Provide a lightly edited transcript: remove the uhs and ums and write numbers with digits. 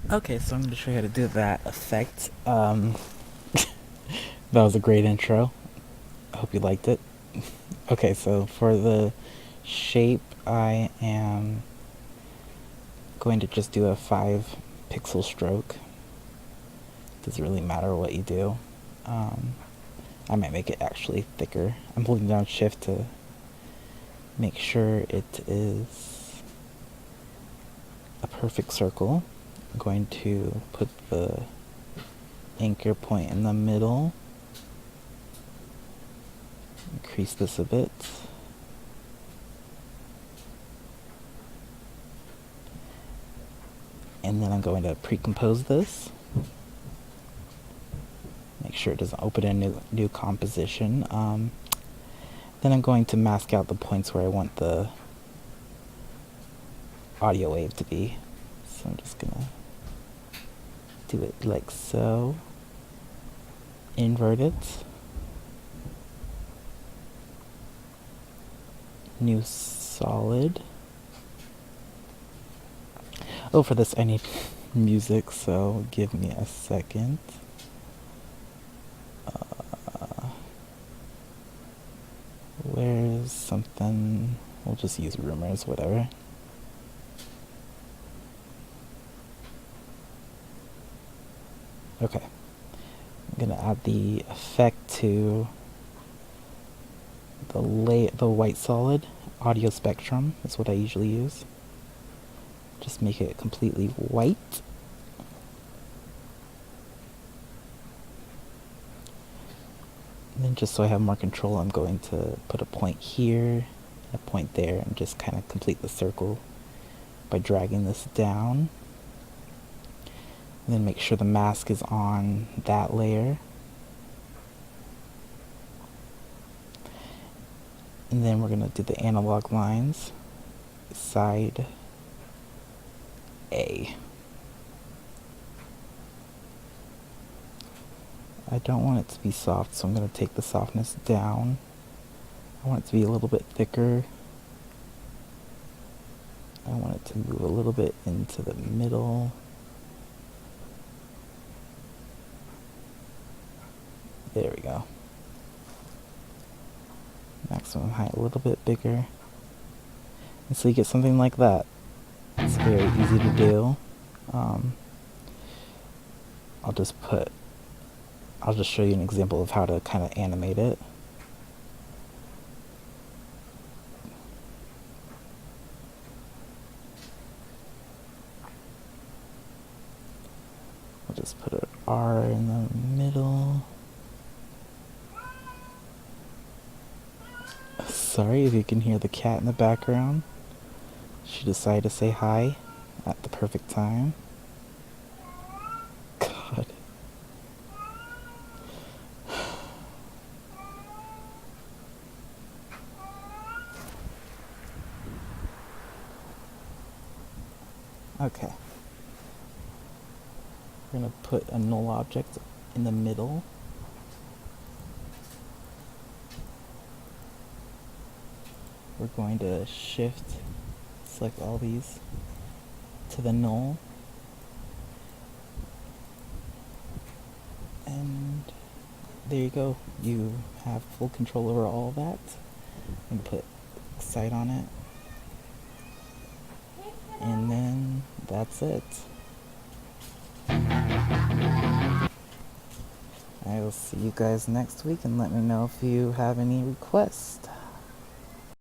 Okay, so I'm going to show you how to do that effect. That was a great intro. I hope you liked it. Okay, so for the shape, I am going to just do a 5 pixel stroke. Doesn't really matter what you do. I might make it actually thicker. I'm holding down shift to make sure it is a perfect circle. I'm going to put the anchor point in the middle. Increase this a bit. And then I'm going to pre-compose this. Make sure it doesn't open a new composition. Then I'm going to mask out the points where I want the audio wave to be. So I'm just gonna do it like so. Invert it. New solid. Oh, for this I need music, so give me a second. Where's something? We'll just use rumors, whatever. Okay. I'm gonna add the effect to the white solid. Audio spectrum is what I usually use. Just make it completely white. And then just so I have more control, I'm going to put a point here, a point there, and just kind of complete the circle by dragging this down. And then make sure the mask is on that layer. And then we're going to do the analog lines, side A. I don't want it to be soft, so I'm going to take the softness down. I want it to be a little bit thicker. I want it to move a little bit into the middle. There we go. Maximum height a little bit bigger. And so you get something like that. It's very easy to do. I'll just show you an example of how to kind of animate it. I'll just put an R in the middle. Sorry if you can hear the cat in the background. She decided to say hi at the perfect time. God. Okay. We're going to put a null object in the middle. We're going to shift, select all these to the null. And there you go. You have full control over all of that. I'm going to put excite on it. And then that's it. I will see you guys next week, and let me know if you have any requests.